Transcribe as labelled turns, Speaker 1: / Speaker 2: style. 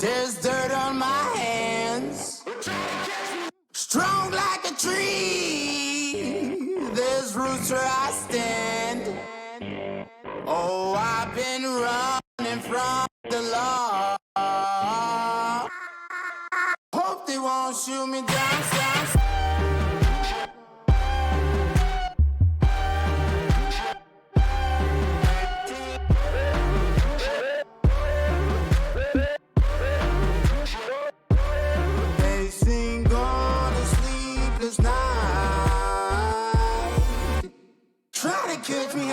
Speaker 1: There's dirt on my hands, strong like a tree. There's roots where I stand. Oh, I've been running from the law. Hope they won't shoot me down. They sing on a sleepless night. Try to catch me